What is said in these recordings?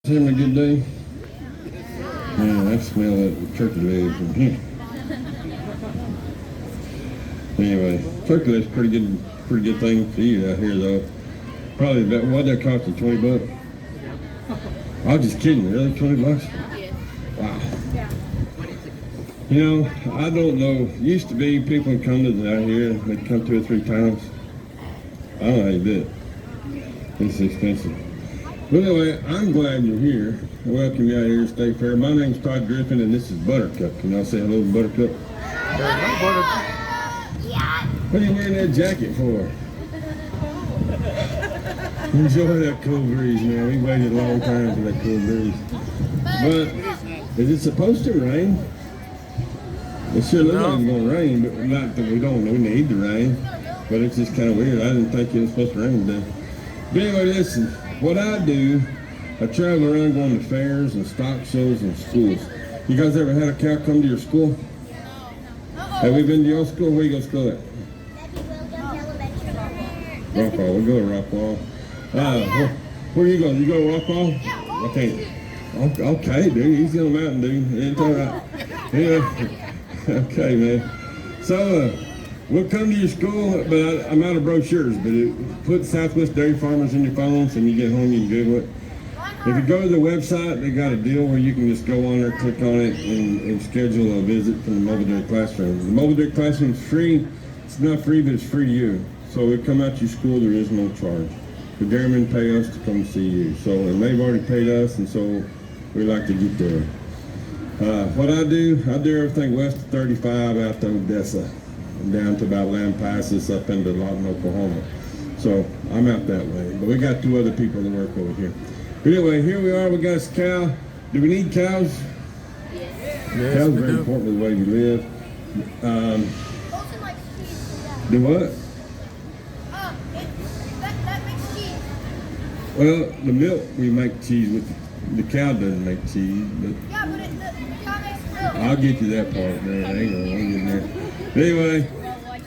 Having a good day? Man, I smell that turkey leg from here. Anyway, turkey leg's pretty good thing to eat out here though. Probably about, what'd that cost you, 20 bucks? I was just kidding, really? 20 bucks? Wow. You know, I don't know, used to be people would come to out here, they'd come 2 or 3 times. I don't know how you do it. It's expensive. But anyway, I'm glad you're here. I welcome you out here to State Fair. My name's Todd Griffin, and this is Buttercup. Can y'all say hello to Buttercup? What are you wearing that jacket for? Enjoy that cool breeze, man. We waited a long time for that cool breeze. But is it supposed to rain? It sure looks like it's going to rain, but not that we don't know. We need the rain. But it's just kind of weird. I didn't think it was supposed to rain today. But anyway, listen. What I do, I travel around going to fairs and stock shows and schools. You guys ever had a cow come to your school? Have we been to your school? Where you go to school at? Rockwall. We go to Rockwall. Where you go? You go to Rockwall? Okay, dude. He's on the mountain, dude. It's all right. Yeah. Okay, man. So, we'll come to your school, but I'm out of brochures, but put Southwest Dairy Farmers in your phone, so when you get home you can Google it. If you go to the website, they got a deal where you can just go on there, click on it, and schedule a visit from the Mobile Dairy Classroom. The Mobile Dairy Classroom is free. It's not free, but it's free to you. So we come out to your school, there is no charge. The dairymen pay us to come see you. So, and they've already paid us, and so we like to get there. What I do everything west of 35 out to Odessa, down to about Lampasas up into Lawton, Oklahoma. So I'm out that way. But we got 2 other people that work over here. But anyway, here we are. We got a cow. Do we need cows? Yes. Cows are very important to the way we live. Do what? That makes cheese. Well, the milk we make cheese with. The cow doesn't make cheese. But Yeah, but the cow makes milk. I'll get you that part, man. Hang on, I'm getting there. Anyway,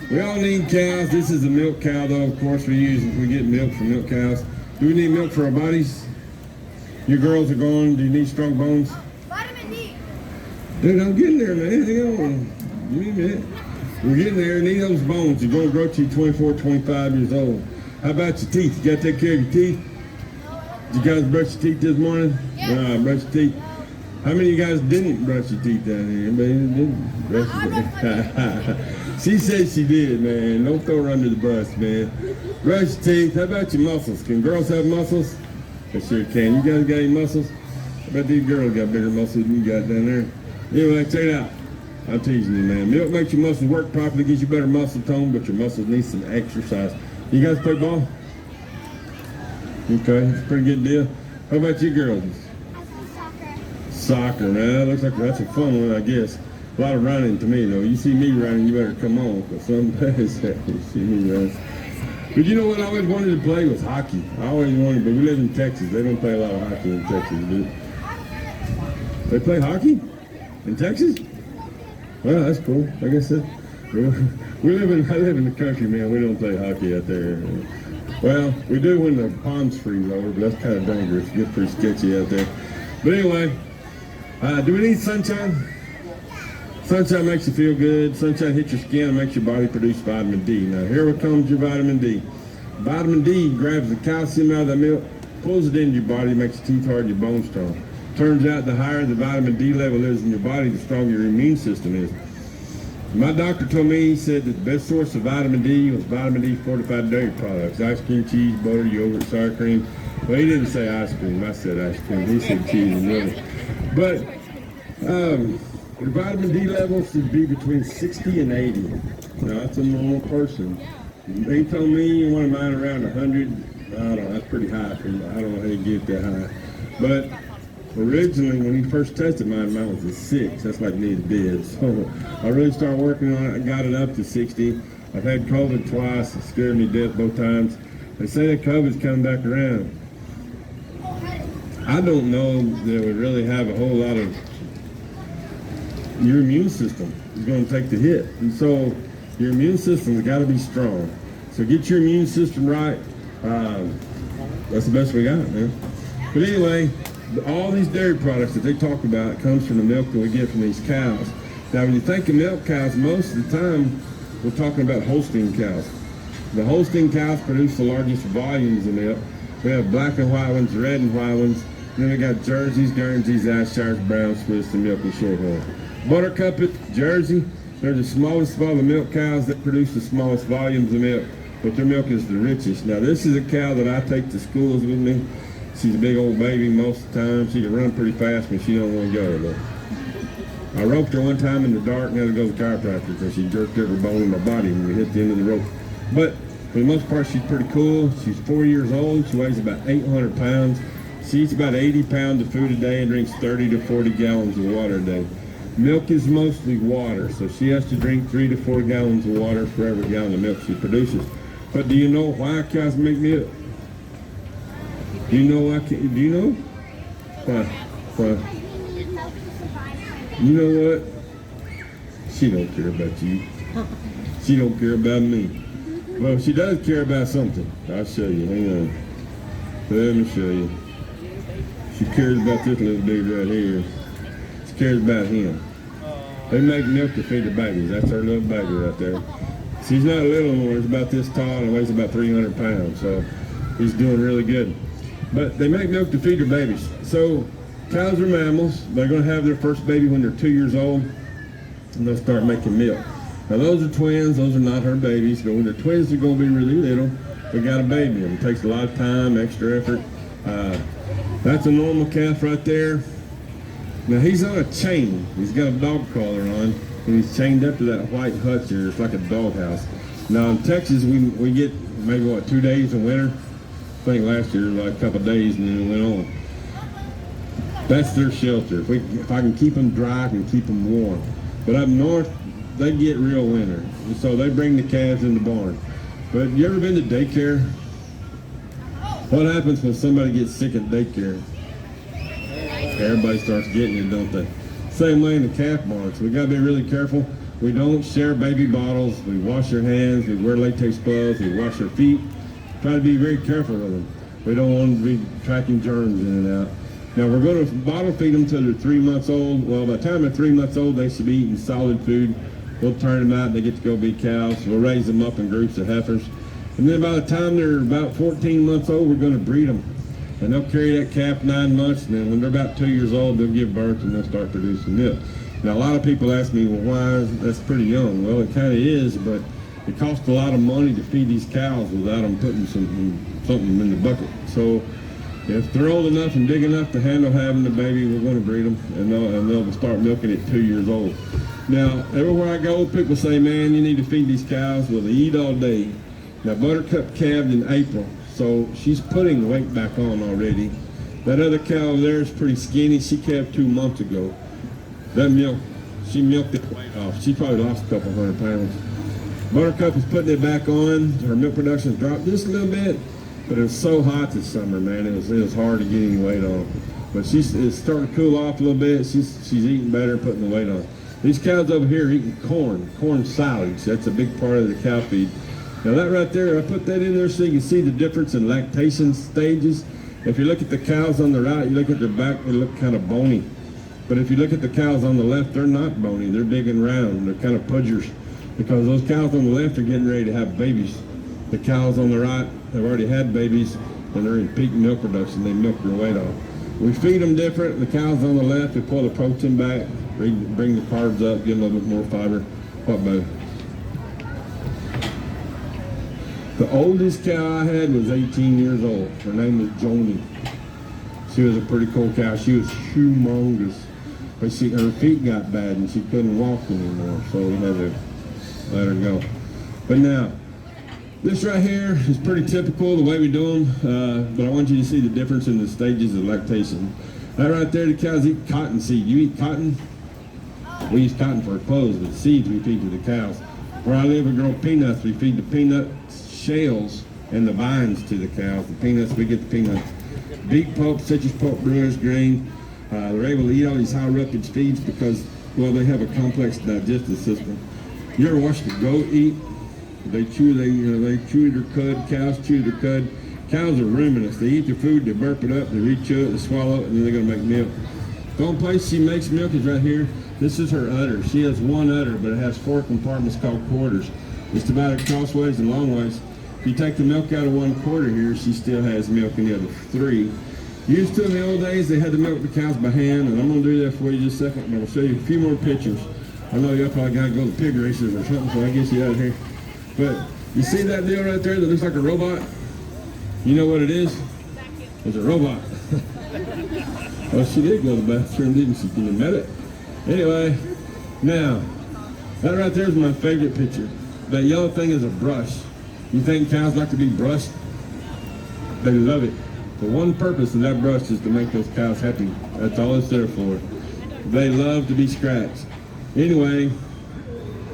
we all need cows. This is a milk cow, though. Of course, we get milk from milk cows. Do we need milk for our bodies? You girls are going. Do you need strong bones? Vitamin D. Dude, I'm getting there, man. Hang on. Give me a minute. We're getting there. Need those bones. You're going to grow to 24, 25 years old. How about your teeth? You got to take care of your teeth? Did you guys brush your teeth this morning? Yeah. Brush your teeth. How many of you guys didn't brush your teeth down here? Anybody didn't brush your teeth? She said she did, man. Don't throw her under the bus, man. Brush your teeth. How about your muscles? Can girls have muscles? They sure can. You guys got any muscles? I bet these girls got bigger muscles than you got down there. Anyway, check it out. I'm teasing you, man. Milk makes your muscles work properly, gives you better muscle tone, but your muscles need some exercise. You guys play ball? Okay, it's a pretty good deal. How about you girls? Soccer, man. That looks like that's a fun one, I guess. A lot of running to me, though. You see me running, you better come on, because some days you see me running. But you know what I always wanted to play was hockey. I always wanted, but we live in Texas. They don't play a lot of hockey in Texas, do they? They play hockey in Texas? Well, that's cool. Like I said, I live in the country, man. We don't play hockey out there. Well, we do when the ponds freeze over, but that's kind of dangerous. It gets pretty sketchy out there. But anyway, do we need sunshine? Sunshine makes you feel good. Sunshine hits your skin and makes your body produce vitamin D. Now here comes your vitamin D. Vitamin D grabs the calcium out of the milk, pulls it into your body, makes your teeth hard, your bones strong. Turns out the higher the vitamin D level is in your body, the stronger your immune system is. My doctor told me, he said that the best source of vitamin D was vitamin D fortified dairy products. Ice cream, cheese, butter, yogurt, sour cream. Well, he didn't say ice cream. I said ice cream. He said cheese and milk. But your vitamin D levels should be between 60 and 80. Now, that's a normal person. They told me one of mine around 100. I don't know. That's pretty high for you. I don't know how you get that high. But originally, when he first tested mine was a 6. That's like me to bed. So I really started working on it. I got it up to 60. I've had COVID twice. It scared me to death both times. They say that COVID's coming back around. I don't know that we really have a whole lot of your immune system is going to take the hit. And so your immune system's got to be strong. So get your immune system right. That's the best we got, man. But anyway, all these dairy products that they talk about comes from the milk that we get from these cows. Now, when you think of milk cows, most of the time we're talking about Holstein cows. The Holstein cows produce the largest volumes of milk. We have black and white ones, red and white ones. And then we got Jerseys, Guernsey's, Ayrshires, Brown Swiss, and Milk and Shorthorn. Buttercup at Jersey, they're the smallest of all the milk cows that produce the smallest volumes of milk, but their milk is the richest. Now, this is a cow that I take to schools with me. She's a big old baby most of the time. She can run pretty fast when she don't want to go, though. I roped her one time in the dark and had to go to the chiropractor because she jerked every bone in my body when we hit the end of the rope. But for the most part, she's pretty cool. She's 4 years old. She weighs about 800 pounds. She eats about 80 pounds of food a day and drinks 30 to 40 gallons of water a day. Milk is mostly water, so she has to drink 3 to 4 gallons of water for every gallon of milk she produces. But do you know why cows make milk? Do you know why? Do you know? Why? Why? You know what? She don't care about you. She don't care about me. Well, she does care about something. I'll show you. Hang on. Let me show you. She cares about this little dude right here. She cares about him. They make milk to feed the babies. That's her little baby right there. She's not little anymore. He's about this tall and weighs about 300 pounds. So he's doing really good. But they make milk to feed their babies. So cows are mammals. They're going to have their first baby when they're 2 years old, and they'll start making milk. Now those are twins. Those are not her babies. But when they're twins, they're going to be really little. They got a baby. It takes a lot of time, extra effort. That's a normal calf right there. Now he's on a chain. He's got a dog collar on, and he's chained up to that white hutch here. It's like a doghouse. Now in Texas, we get maybe, 2 days in winter? I think last year, like a couple of days, and then it went on. That's their shelter. If I can keep them dry, I can keep them warm. But up north, they get real winter. And so they bring the calves in the barn. But you ever been to daycare? What happens when somebody gets sick at daycare? Everybody starts getting it, don't they? Same way in the calf barns. We gotta be really careful. We don't share baby bottles. We wash our hands. We wear latex gloves. We wash our feet. Try to be very careful with them. We don't want to be tracking germs in and out. Now we're going to bottle feed them till they're 3 months old. Well, by the time they're 3 months old, they should be eating solid food. We'll turn them out and they get to go be cows. We'll raise them up in groups of heifers. And then by the time they're about 14 months old, we're going to breed them. And they'll carry that calf 9 months, and then when they're about 2 years old, they'll give birth and they'll start producing milk. Now, a lot of people ask me, well, why that's pretty young? Well, it kind of is, but it costs a lot of money to feed these cows without them putting something in the bucket. So if they're old enough and big enough to handle having the baby, we're going to breed them, and they'll start milking at 2 years old. Now, everywhere I go, people say, man, you need to feed these cows. Well, they eat all day. Now, Buttercup calved in April, so she's putting weight back on already. That other cow over there is pretty skinny. She calved 2 months ago. That milk, she milked it weight off. She probably lost a couple 100 pounds. Buttercup is putting it back on. Her milk production's dropped just a little bit, but it was so hot this summer, man. It was hard to get any weight on. But it's starting to cool off a little bit. She's eating better, putting the weight on. These cows over here are eating corn silage. That's a big part of the cow feed. Now that right there, I put that in there so you can see the difference in lactation stages. If you look at the cows on the right, you look at their back, they look kind of bony. But if you look at the cows on the left, they're not bony. They're big and round. They're kind of pudgers. Because those cows on the left are getting ready to have babies. The cows on the right have already had babies, and they're in peak milk production. They milk their weight off. We feed them different. The cows on the left, we pull the protein back, bring the carbs up, get a little bit more fiber. What, babe? The oldest cow I had was 18 years old. Her name was Joni. She was a pretty cool cow. She was humongous. But her feet got bad and she couldn't walk anymore, so we had to let her go. But now, this right here is pretty typical the way we do them, but I want you to see the difference in the stages of lactation. That right there, the cows eat cotton seed. You eat cotton? We use cotton for our clothes, but seeds we feed to the cows. Where I live, we grow peanuts. We feed the peanut shells and the vines to the cows. The peanuts, we get the peanuts. Beet pulp, citrus pulp, brewer's grain. They're able to eat all these high roughage feeds because, well, they have a complex digestive system. You ever watch the goat eat? They chew their cud, cows chew their cud, Cows are ruminants. They eat their food, they burp it up, they rechew it, they swallow it, and then they're gonna make milk. The only place she makes milk is right here. This is her udder. She has one udder, but it has 4 compartments called quarters. Just about crossways and longways. If you take the milk out of one quarter here, she still has milk in the other 3. Used to in the old days, they had to milk the cows by hand, and I'm going to do that for you just a second, and I'll show you a few more pictures. I know y'all probably got to go to pig races or something, so I get you out of here. But you see that deal right there that looks like a robot? You know what it is? It's a robot. Well, she did go to the bathroom, didn't she? Can you admit it? Anyway, now, that right there is my favorite picture. That yellow thing is a brush. You think cows like to be brushed? They love it. The one purpose of that brush is to make those cows happy. That's all it's there for. They love to be scratched. Anyway,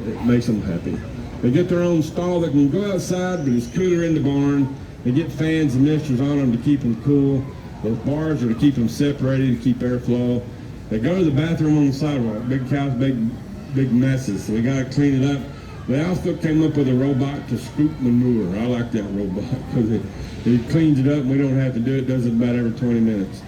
it makes them happy. They get their own stall. They can go outside, but it's cooler in the barn. They get fans and misters on them to keep them cool. Those bars are to keep them separated, to keep airflow. They go to the bathroom on the sidewalk. Big cows, big messes, so we gotta clean it up. They also came up with a robot to scoop manure. I like that robot because it cleans it up and we don't have to do it. Does it about every 20 minutes.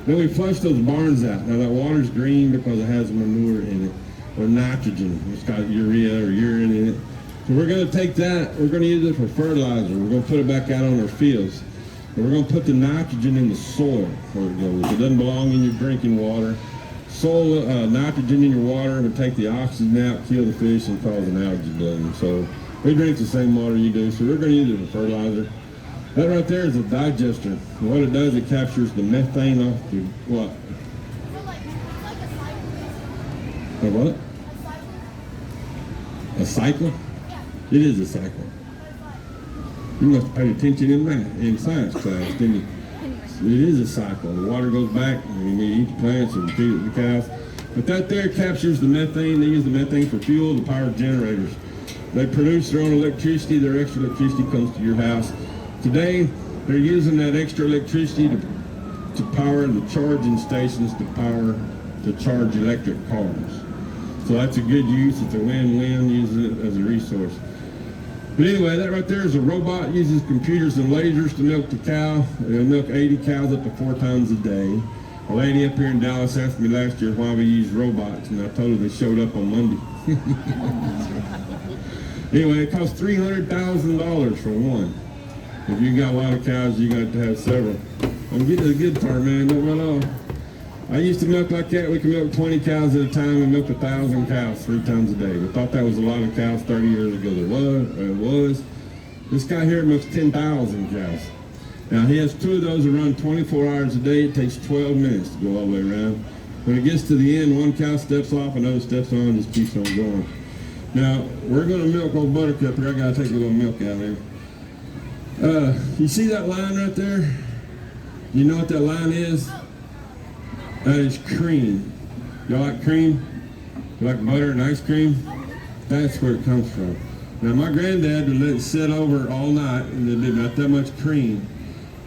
Then we flush those barns out. Now that water's green because it has manure in it, or nitrogen. It's got urea or urine in it. So we're going to take that, we're going to use it for fertilizer. We're going to put it back out on our fields. And we're going to put the nitrogen in the soil where it goes. It doesn't belong in your drinking water. Soil, nitrogen in your water would take the oxygen out, kill the fish, and cause an algae bloom. So we drink the same water you do, so we're going to use it for fertilizer. That right there is a digester. And what it does, it captures the methane off the what? So like a cycle. A what? A cycle? A cycle? Yeah. It is a cycle. You must have paid attention in math, in science class, didn't you? It is a cycle. The water goes back, and you eat the plants and feed it to the cows. But that there captures the methane. They use the methane for fuel to power generators. They produce their own electricity. Their extra electricity comes to your house. Today, they're using that extra electricity to power the charging stations to charge electric cars. So that's a good use. It's a win-win, using it as a resource. But anyway, that right there is a robot. Uses computers and lasers to milk the cow. It'll milk 80 cows up to 4 times a day. A lady up here in Dallas asked me last year why we use robots, and I told her they showed up on Monday. Anyway, it costs $300,000 for one. If you got a lot of cows, you got to have several. I'm getting to the good part, man. Don't run off. I used to milk like that. We could milk 20 cows at a time and milk 1,000 cows 3 times a day. We thought that was a lot of cows 30 years ago. It was. This guy here milks 10,000 cows. Now he has 2 of those that run 24 hours a day. It takes 12 minutes to go all the way around. When it gets to the end, one cow steps off, another steps on, just keeps on going. Now, we're going to milk old Buttercup here. I got to take a little milk out of there. You see that line right there? You know what that line is? That is cream. Y'all like cream? You like butter and ice cream? That's where it comes from. Now my granddad would let it sit over all night and there'd be about that much cream.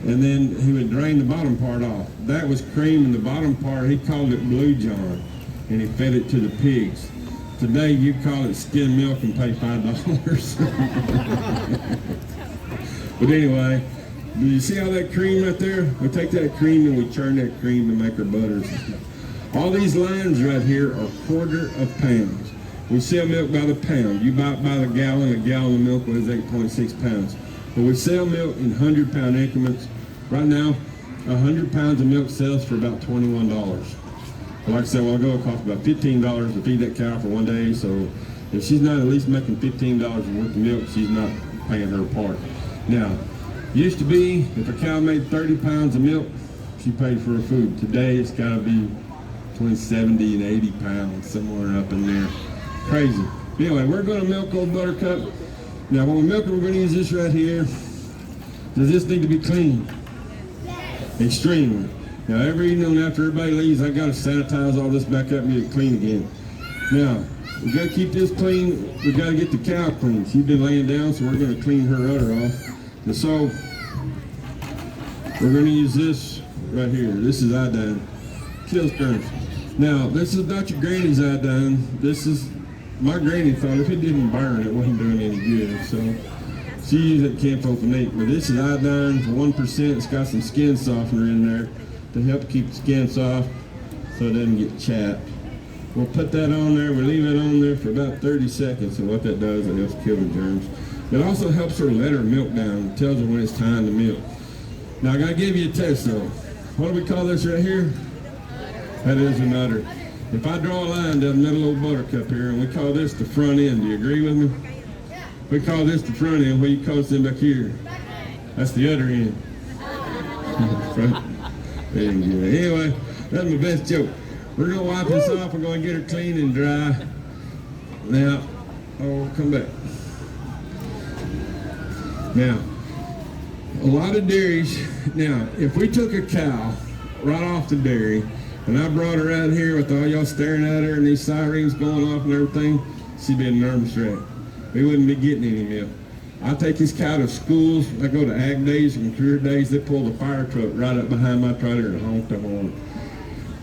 And then he would drain the bottom part off. That was cream, and the bottom part, he called it Blue John. And he fed it to the pigs. Today you call it skim milk and pay $5. But anyway, do you see all that cream right there? We take that cream and we churn that cream to make our butters and stuff. All these lines right here are 1/4 of pounds. We sell milk by the pound. You buy it by the gallon. A gallon of milk weighs 8.6 pounds. But we sell milk in 100-pound increments. Right now, 100 pounds of milk sells for about $21. Like I said a while ago, it costs about $15 to feed that cow for one day. So if she's not at least making $15 worth of milk, she's not paying her part. Now, used to be, if a cow made 30 pounds of milk, she paid for her food. Today, it's got to be between 70 and 80 pounds, somewhere up in there. Crazy. Anyway, we're going to milk old Buttercup. Now, when we milk her, we're going to use this right here. Does this need to be clean? Yes. Extremely. Now, every evening after everybody leaves, I got to sanitize all this back up and get it clean again. Now, we got to keep this clean. We got to get the cow clean. She's been laying down, so we're going to clean her udder off. And so, we're going to use this right here. This is iodine. Kills germs. Now, this is not your granny's iodine. This is, my granny thought if it didn't burn, it wasn't doing any good. So, She used it Camp Open 8, but this is iodine for 1%. It's got some skin softener in there to help keep the skin soft so it doesn't get chapped. We'll put that on there. We'll leave it on there for about 30 seconds. And what that does, it helps kill the germs. It also helps her let her milk down. It tells her when it's time to milk. Now I gotta give you a test though. What do we call this right here? That is an udder. If I draw a line down that little buttercup here, and we call this the front end, do you agree with me? We call this the front end. What do you call this in back here? That's the other end. Anyway, that's my best joke. We're gonna wipe this off. We're gonna get her clean and dry. Now, come back. Now, a lot of dairies. Now, if we took a cow right off the dairy, and I brought her out here with all y'all staring at her and these sirens going off and everything, she'd be a nervous wreck. We wouldn't be getting any milk. I take this cow to schools. I go to ag days and career days. They pull the fire truck right up behind my trailer and honk the horn.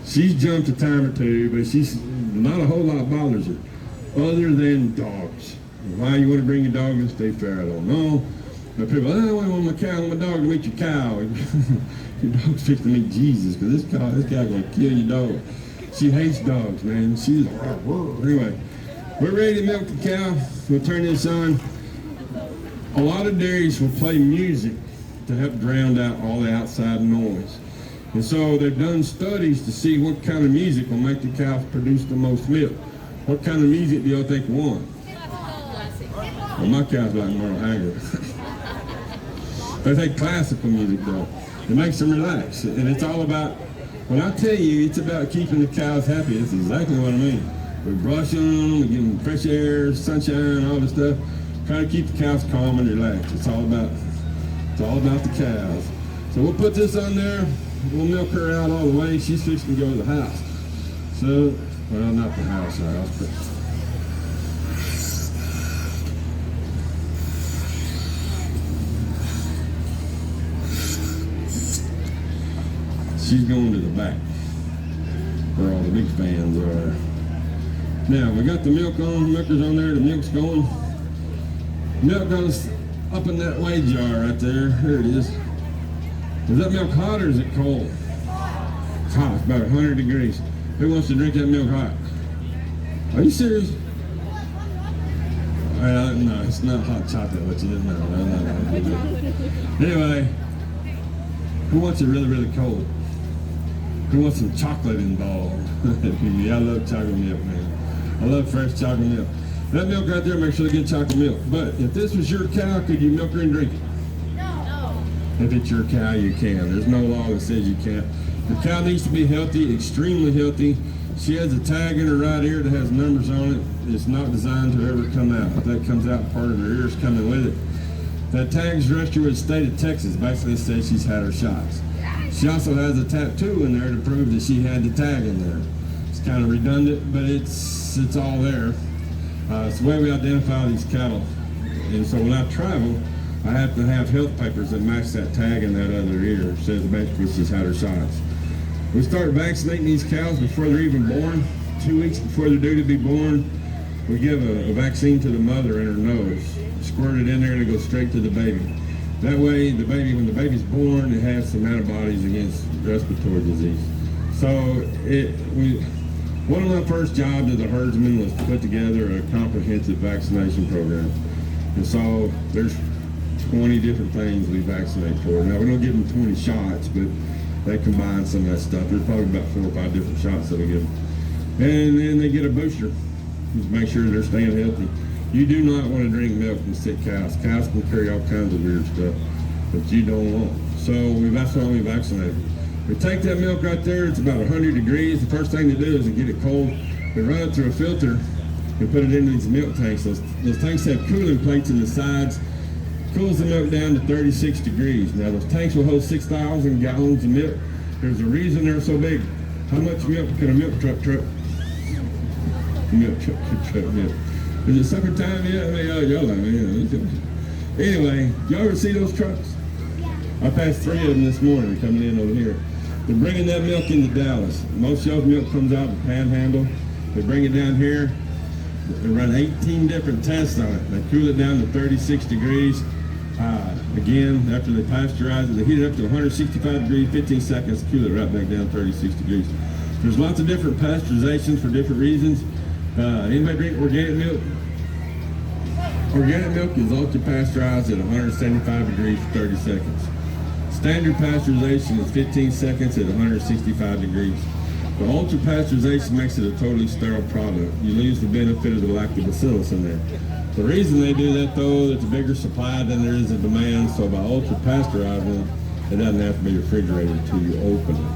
She's jumped a time or two, but she's not a whole lot bothers her, other than dogs. Why you want to bring your dog to the state fair? I don't know. But people, I want my cow, my dog to meet your cow. Your dog's fixing to meet Jesus, because this guy's gonna kill your dog. She hates dogs, man. She's anyway. We're ready to milk the cow. We'll turn this on. A lot of dairies will play music to help drown out all the outside noise. And so they've done studies to see what kind of music will make the cows produce the most milk. What kind of music do y'all think won? Well, my cows like Merle Haggard. They think classical music though. It makes them relax. And it's all about, when I tell you it's about keeping the cows happy, that's exactly what I mean. We brush them, we give them fresh air, sunshine, all this stuff. Try to keep the cows calm and relaxed. It's all about the cows. So we'll put this on there. We'll milk her out all the way. She's fixing to go to the house. So, well, not the house, but she's going to the back where all the big fans are. Now, we got the milk on, milker's on there, the milk's going. Milk goes up in that weigh jar right there. There it is. Is that milk hot or is it cold? It's hot, it's about 100 degrees. Who wants to drink that milk hot? Are you serious? No, it's not hot chocolate, what you didn't know. No. Anyway, who wants it really, really cold? Who wants some chocolate involved? I love chocolate milk, man. I love fresh chocolate milk. That milk right there, make sure they get chocolate milk. But if this was your cow, could you milk her and drink it? No. If it's your cow, you can. There's no law that says you can't. The cow needs to be healthy, extremely healthy. She has a tag in her right ear that has numbers on it. It's not designed to ever come out. If that comes out, part of her ear is coming with it. That tag's registered with the state of Texas. Basically says she's had her shots. She also has a tattoo in there to prove that she had the tag in there. It's kind of redundant, but it's all there. It's the way we identify these cattle. And so when I travel, I have to have health papers that match that tag in that other ear. It says basically she's had her shots. We start vaccinating these cows before they're even born. 2 weeks before they're due to be born, we give a vaccine to the mother in her nose. Squirt it in there and it goes straight to the baby. That way, the baby, when the baby's born, it has some antibodies against respiratory disease. So one of my first jobs as a herdsman was to put together a comprehensive vaccination program. And so there's 20 different things we vaccinate for. Now, we don't give them 20 shots, but they combine some of that stuff. There's probably about 4 or 5 different shots that we give them. And then they get a booster. Just make sure they're staying healthy. You do not want to drink milk from sick cows. Cows can carry all kinds of weird stuff that you don't want. So that's why we vaccinate them. We take that milk right there. It's about 100 degrees. The first thing to do is to get it cold. We run it through a filter and put it into these milk tanks. Those tanks have cooling plates in the sides. Cools the milk down to 36 degrees. Now those tanks will hold 6,000 gallons of milk. There's a reason they're so big. How much milk can a milk truck? Milk truck milk. Is it supper time yet? I mean, y'all like me. Anyway, y'all ever see those trucks? I passed 3 of them this morning coming in over here. They're bringing that milk into Dallas. Most y'all's milk comes out of the Panhandle. They bring it down here. They run 18 different tests on it. They cool it down to 36 degrees. Again, after they pasteurize it, they heat it up to 165 degrees, 15 seconds, cool it right back down 36 degrees. There's lots of different pasteurizations for different reasons. Anybody drink organic milk? Organic milk is ultra pasteurized at 175 degrees for 30 seconds. Standard pasteurization is 15 seconds at 165 degrees. The ultra pasteurization makes it a totally sterile product. You lose the benefit of the lactobacillus in there. The reason they do that though, there's a bigger supply than there is a demand, so by ultra pasteurizing, it doesn't have to be refrigerated until you open it.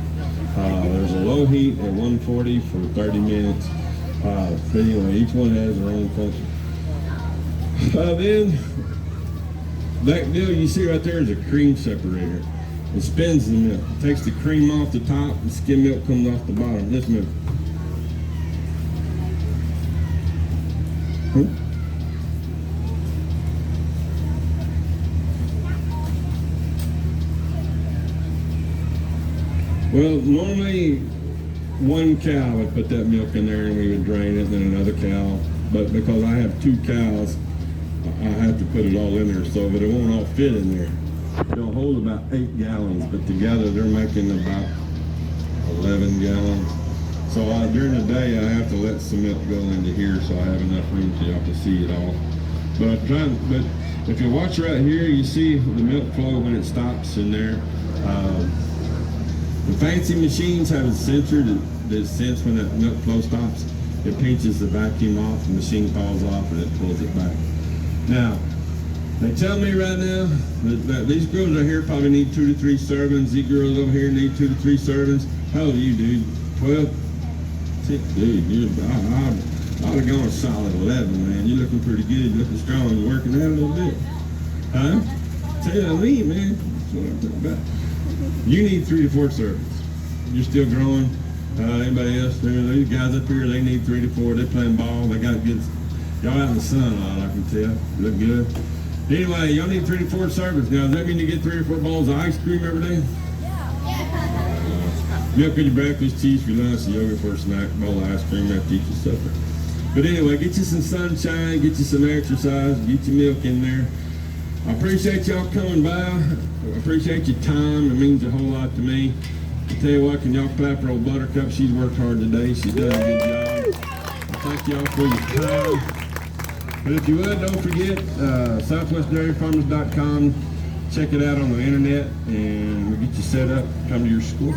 There's a low heat at 140 for 30 minutes. But anyway, each one has their own function. Then, that deal you see right there is a cream separator. It spins the milk. It takes the cream off the top, and skim milk comes off the bottom. This milk. Well, normally one cow would put that milk in there and we would drain it, and then another cow. But because I have 2 cows, I have to put it all in there so that it won't all fit in there. They'll hold about 8 gallons, but together they're making about 11 gallons. So during the day, I have to let some milk go into here so I have enough room so y'all can see it all. But if you watch right here, you see the milk flow when it stops in there. The fancy machines have a sensor that sense when that milk flow stops. It pinches the vacuum off, the machine falls off, and it pulls it back. Now, they tell me right now that these girls right here probably need 2 to 3 servings. These girls over here need 2 to 3 servings. How old are you, dude? 12? Dude, I would have gone a solid 11, man. You're looking pretty good. You're looking strong. You're working out a little bit. Huh? Tell me, man. That's what I'm talking about. You need 3 to 4 servings. You're still growing. Anybody else? These guys up here, they need 3 to 4. They're playing ball. They got good. Y'all out in the sun a lot, I can tell. Look good. Anyway, y'all need 3 to 4 servings. Now, does that mean you get 3 or 4 bowls of ice cream every day? Milk for your breakfast, cheese for lunch, yogurt for a snack, bowl of ice cream after you eat your supper. But anyway, get you some sunshine, get you some exercise, get your milk in there. I appreciate y'all coming by. I appreciate your time. It means a whole lot to me. I tell you what, can y'all clap for old Buttercup? She's worked hard today. She's done a good job. I thank y'all for your time. But if you would, don't forget SouthwestDairyFarmers.com. Check it out on the internet, and we'll get you set up. Come to your school.